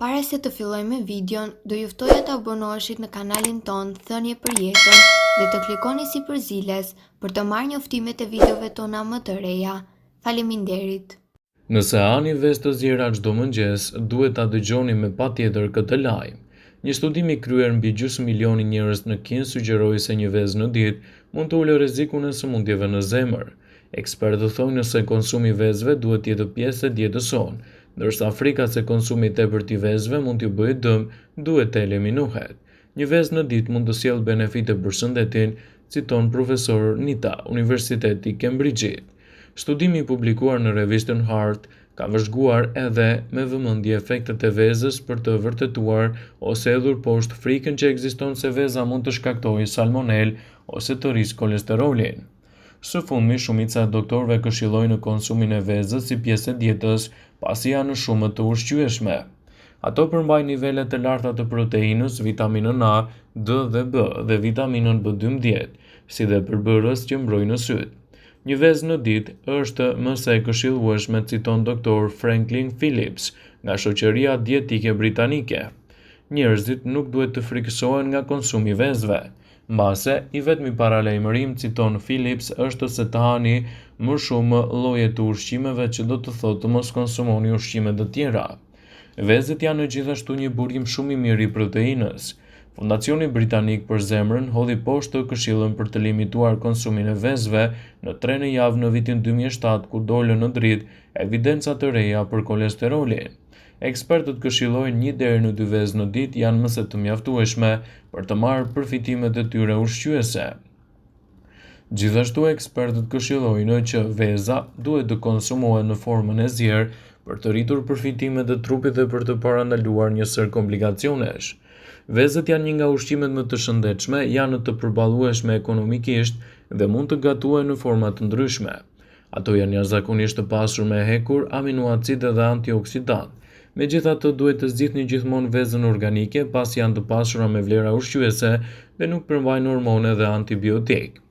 Para se të fillojmë me videon, do ju ftoja të abonoheshit në kanalin ton Thënie për Jetën dhe të klikoni si përziles për të marrë njoftimet e videove tona më të reja. Faleminderit. Nëse hani vesh të zjera çdo mëngjes, duhet ta dëgjoni me patjetër këtë lajm. Një studim i kryer mbi gjysmë milioni njerëz në Kinë sugjeroi se një vezë në ditë mund të ulë rrezikun e sëmundjeve në zemër. Ekspertët thonë se konsumi i vezëve duhet të jetë pjesë e dietës sonë, ndërsa frika se konsumi i tepërt i vezëve mund t'ju bëjë dëm, duhet të eliminohet. Një vezë në ditë mund të sjellë benefite për shëndetin, citon profesor Nita, Universiteti Cambridge-it. Studimi i publikuar në revistën Heart ka vëzhguar edhe me vëmendje efektet e vezës për të vërtetuar ose hedhur poshtë frikën që ekziston se veza mund të shkaktojë salmonel ose të rrisë kolesterolin. Së fundmi, shumica e doktorëve këshillojnë konsumin e vezës si pjesë e dietës, pasi janë shumë të ushqyeshme. Ato përmbajnë nivele të larta të proteinës, vitaminën A, D dhe B dhe vitaminën B12, si dhe përbërës që mbrojnë syt. Një vezë në ditë është më së këshillueshme, citon doktor Franklin Phillips nga shoqëria dietike britanike. Njerëzit nuk duhet të frikësohen nga konsumi i vezëve. Mbase, i vetmi paralajmërim, citon Phillips, është se të hani më shumë lloje të ushqimeve, që do të thotë të mos konsumoni ushqime të tjera. Vezët janë gjithashtu një burim shumë i mirë i proteinës. Fondacioni Britanik për Zemrën hodhi poshtë këshillën për të limituar konsumin e vezëve në 3 javë në vitin 2007, kur dolën në dritë evidenca të reja për kolesterolin. Ekspertët këshillojnë 1 deri në 2 vezë në ditë janë më se të mjaftueshme për të marrë përfitimet e tyre ushqyese. Gjithashtu, ekspertët këshillojnë që veza duhet të konsumohet në formën e zjerë për të rritur përfitimet e trupit dhe për të parandaluar një sër komplikacionesh. Vezët janë një nga ushqimet më të shëndetshme, janë të përballueshme ekonomikisht dhe mund të gatuhen në forma të ndryshme. Ato janë jashtëzakonisht të pasur me hekur, aminoacide dhe antioksidantë. Megjithatë, duhet të zgjidhni gjithmonë vezën organike, pasi janë të pasura me vlera ushqyese dhe nuk përmbajnë hormone dhe antibiotik.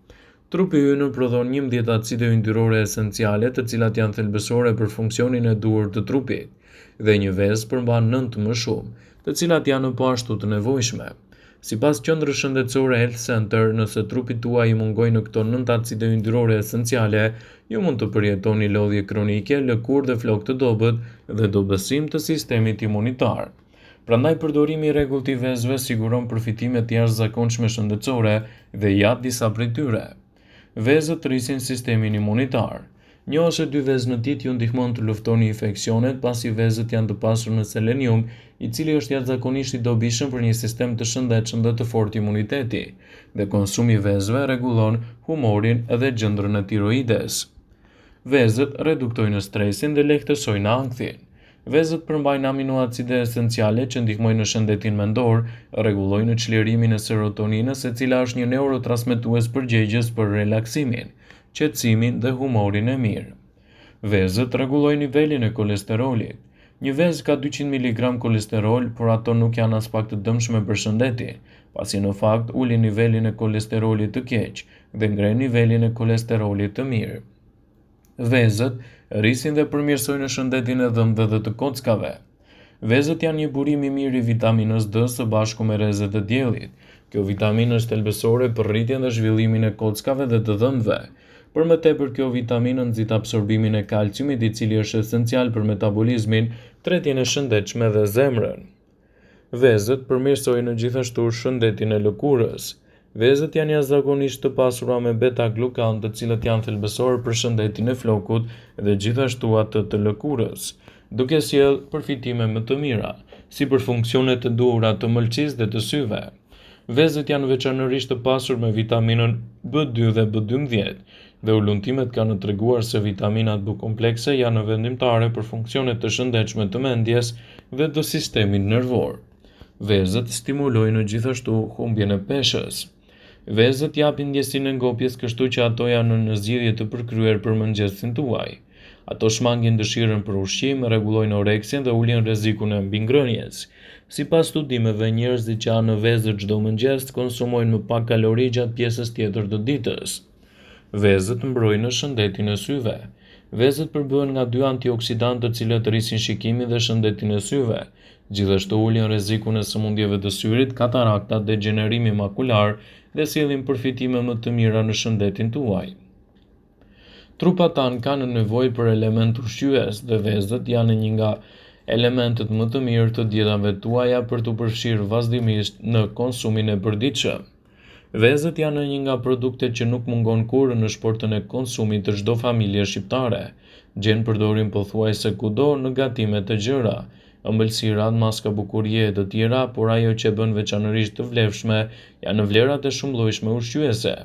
Trupi ynë prodhon 11 acide yndyrore esenciale, të cilat janë thelbësore për funksionin e duhur të trupit, dhe një vezë përmban 9 më shumë, të cilat janë po ashtu të nevojshme. Sipas qendrës shëndetësore Health Center, nëse trupit tuaj i mungojnë këto 9 acide yndyrore esenciale, ju mund të përjetoni lodhje kronike, lëkurë dhe flokë të dobët dhe dobësim të sistemit imunitar. Prandaj përdorimi i rregullt i vezëve siguron përfitime të jashtëzakonshme shëndetësore dhe jat disa prej tyre. Vezët rrisin sistemin imunitar. Një ose 2 vezë në ditë ju ndihmon të luftoni infeksionet, pasi vezët janë të pasur me selenium, i cili është jashtëzakonisht i dobishëm për një sistem të shëndetshëm dhe të fortë imuniteti, dhe konsumi i vezëve rregullon humorin dhe gjendrën e tiroides. Vezët reduktojnë stresin dhe lehtësojnë ankthin. Vezët përmbajnë aminoacide esenciale që ndihmojnë në shëndetin mendor, rregullojnë çlirimin e serotoninës, e cila është një neurotransmetues përgjegjës për relaksimin, qetësimin dhe humorin e mirë. Vezët rregullojnë nivelin e kolesterolit. Një vezë ka 200 mg kolesterol, por ato nuk janë as pak të dëmshme për shëndetin, pasi në fakt ulin nivelin e kolesterolit të keq dhe ngren nivelin e kolesterolit të mirë. Vezët rrisin dhe përmirësojnë shëndetin e dhëmbëve dhe të kockave. Vezët janë një burim i mirë i vitaminës D së bashku me rrezet e diellit. Kjo vitaminë është thelbësore për rritjen dhe zhvillimin e kockave dhe të dhëmbëve. Për më tepër, kjo vitaminë nxit absorbimin e kalciumit, i cili është esencial për metabolizmin, tretjen e shëndetshme dhe zemrën. Vezët përmirësojnë gjithashtu shëndetin e lëkurës. Vezët janë jashtëzakonisht të pasura me beta-glukan, të cilët janë thelbësor për shëndetin e flokut dhe gjithashtu atë të lëkurës, duke sjellë përfitime më të mira, si për funksionet të duhura të mëlçisë dhe të syve. Vezët janë veçanërisht të pasur me vitaminën B2 dhe B12, dhe uluntimet kanë treguar se vitaminat B komplekse janë vendimtare për funksionet të shëndetshme të mendjes dhe të sistemit nervor. Vezët stimulojnë gjithashtu humbjen e peshës. Vezët japin ndjesinë e ngopjes, kështu që ato janë në zgjidhje të përkryer për mëngjesin tuaj. Ato shmangin dëshirën për ushqim, rregullojnë oreksien dhe ulin rrezikun e mbingrënies. Sipas studimeve, njerëzit që hanë vezë çdo mëngjes konsumojnë më pak kalori gjatë pjesës tjetër të ditës. Vezët mbrojnë shëndetin e syve. Vezët përbëhen nga 2 antioksidantë të cilët rrisin shikimin dhe shëndetin e syve. Gjithashtu ulin rrezikun e sëmundjeve të syrit, katarakta, degenerimi makular dhe sjellin përfitime më të mira në shëndetin tuaj. Trupat tanë kanë nevojë për element ushqyes dhe vezët janë një nga elementet më të mirë të dietave tuaja për t'u përfshirë vazhdimisht në konsumin e përditshëm. Vezët janë një nga produktet që nuk mungon kurrë në shportën e konsumit të çdo familje shqiptare. Gjen përdorim pothuajse kudo në gatime të gjëra, ëmbëlsirat, maska bukurie e të tjera, por ajo që bën veçanërisht të vlefshme janë vlerat e shumëllojshme ushqyese.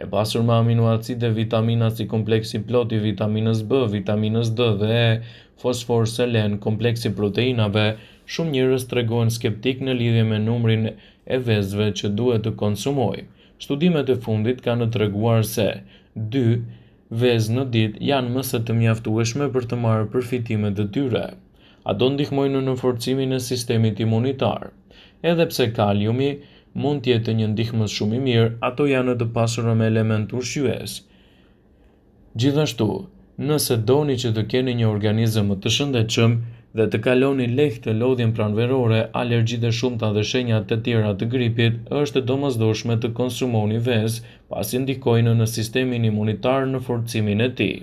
E pasur me aminoacide, vitamina si kompleksi plot i vitaminës B, vitaminës D dhe E, fosfor, selen, kompleksi proteinave, shumë njerëz tregojnë skeptik në lidhje me numrin e vezëve që duhet të konsumojë. Studimet e fundit kanë treguar se 2 vezë në ditë janë më së të mjaftueshme për të marrë përfitimet e tyre. Ato ndihmojnë në forcimin e sistemit imunitar. Edhe pse kaliumi mund të jetë një ndihmës shumë i mirë, ato janë të pasura me element ushqyes. Gjithashtu, nëse doni që të keni një organizëm më të shëndetshëm dhe të kaloni lehtë lodhjen pranverore, alergjitë e shumta dhe shenjat e tjera të gripit, është e domosdoshme të konsumoni vezë, pasi ndikojnë në sistemin imunitar në forcimin e tij.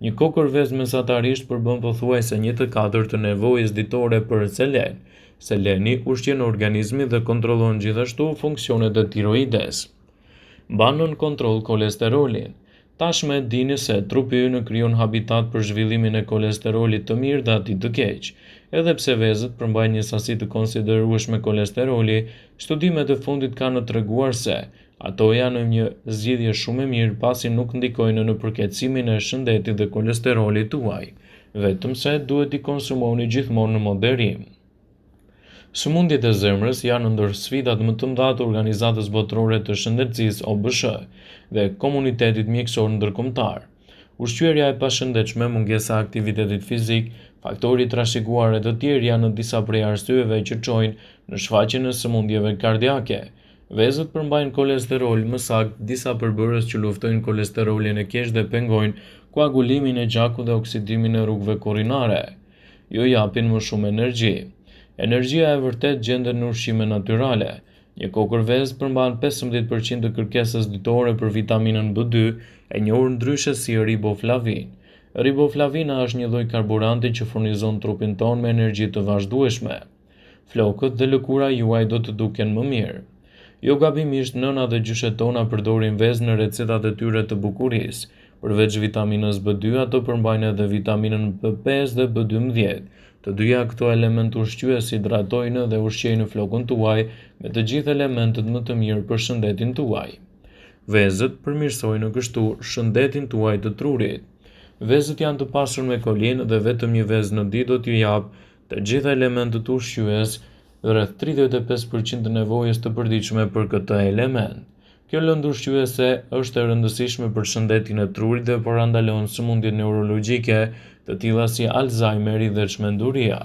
Një kokër vezë mesatarisht përbën pothuajse 1/4 të nevojës ditore për selen. Seleni ushqen organizmin dhe kontrollon gjithashtu funksionet e tiroides. Mban në kontroll kolesterolin. Tashmë e dini se trupi ynë krijon habitat për zhvillimin e kolesterolit të mirë dhe atij të keq. Edhe pse vezët përmbajnë një sasi të konsiderueshme kolesteroli, studimet e fundit kanë treguar se ato janë një zgjidhje shumë e mirë pasi nuk ndikojnë në përkeqësimin e shëndetit dhe kolesterolit tuaj, vetëm se duhet i konsumoni gjithmonë në moderim. Sëmundjet e zemrës janë ndër sfidat më të mëdha të Organizatës Botërore të Shëndetësisë OBSH dhe komunitetit mjekësor ndërkombëtar. Ushqyerja e pashëndetshme, mungesa e aktivitetit fizik, faktorë trashëguar e të tjerë janë disa prej arsyeve që çojnë në shfaqjen e sëmundjeve kardiake. Vezët përmbajnë kolesterol, më saktë disa përbërës që luftojnë kolesterolin e keq dhe pengojnë koagulimin e gjakut dhe oksidimin e rrugëve korinare. Jo japin më shumë energji. Energjia e vërtet gjendet në ushqime natyrale. Një kokër vezë përmban 15% të kërkesës ditore për vitaminën B2, e njohur ndryshe si riboflavin. Riboflavina është një lloj karburanti që furnizon trupin ton me energji të vazhdueshme. Flokët dhe lëkura juaj do të duken më mirë. Jo gabimisht nëna dhe gjyshet tona përdorin vezë në recetat e tyre të bukurisë. Përveç vitaminës B2, ato përmbajnë edhe vitaminën B5 dhe B12. Të dyja këto elementë ushqyes hidratojnë dhe ushqejnë flokun tuaj me të gjithë elementet më të mirë për shëndetin tuaj. Vezët përmirësojnë kështu shëndetin tuaj të trurit. Vezët janë të pasur me kolin dhe vetëm një vezë në ditë do t'ju jap të gjitha elementet ushqyes, rreth 35% të nevojës të përditshme për këtë element. Kjo lëndë ushqyese është e rëndësishme për shëndetin e trurit dhe parandalon sëmundjet neurologjike, të tilla si Alzheimeri dhe çmenduria.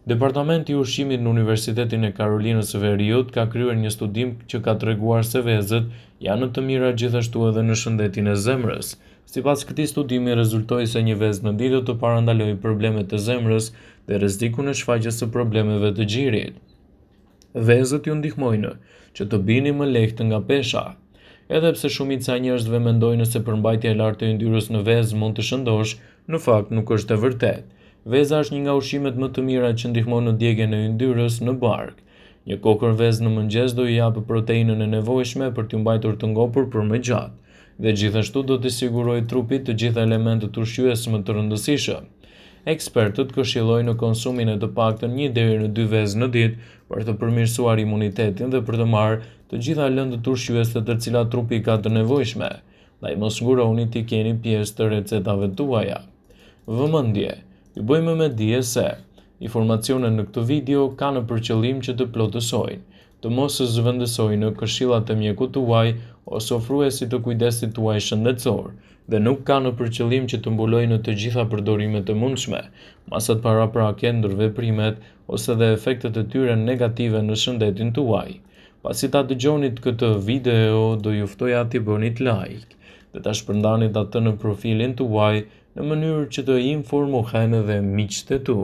Departamenti i ushqimit në Universitetin e Karolinës së Veriut ka kryer një studim që ka treguar se vezët janë të mira gjithashtu edhe në shëndetin e zemrës. Sipas këtij studimi rezultoi se një vezë në ditë do të parandalojë problemet e zemrës dhe rrezikun e shfaqjes së problemeve të gjirit. Vezët ju ndihmojnë që të bini më lehtë nga pesha. Edhe pse shumica e njerëzve mendojnë se përmbajtja e lartë e yndyrës në vezë mund të shëndosh, në fakt nuk është e vërtetë. Veza është një nga ushqimet më të mira që ndihmon në djegjen e yndyrës në bark. Një kokër vezë në mëngjes do i japë proteinën e nevojshme për t'ju mbajtur të ngopur për më gjatë, dhe gjithashtu do t'i sigurojë trupit të gjitha elementet ushqyes më të rëndësishëm. Ekspertët këshillojnë konsumin e të paktën 1 deri në 2 vezë në ditë për të përmirësuar imunitetin dhe për të marrë të gjitha lëndët ushqyese të cilat trupi ka të nevojshme. Ndaj mos nguroni t'i keni pjesë të recetave tuaja. Vëmendje, ju bëjmë me dije se informacionet në këtë video kanë për qëllim që të plotësojnë, të mos zëvendësojnë këshillat e mjekut tuaj ose ofruesit të kujdesit tuaj shëndetësor, dhe nuk kanë për qëllim që të mbulojnë të gjitha përdorimet e mundshme, masat paraprake, ndërveprimet ose dhe efektet e tyre negative në shëndetin tuaj. Pasi ta dëgjonit këtë video, do ju ftoja t'i bënit like dhe ta shpërndanit atë në profilin tuaj në mënyrë që të informohen dhe miqtë e tu.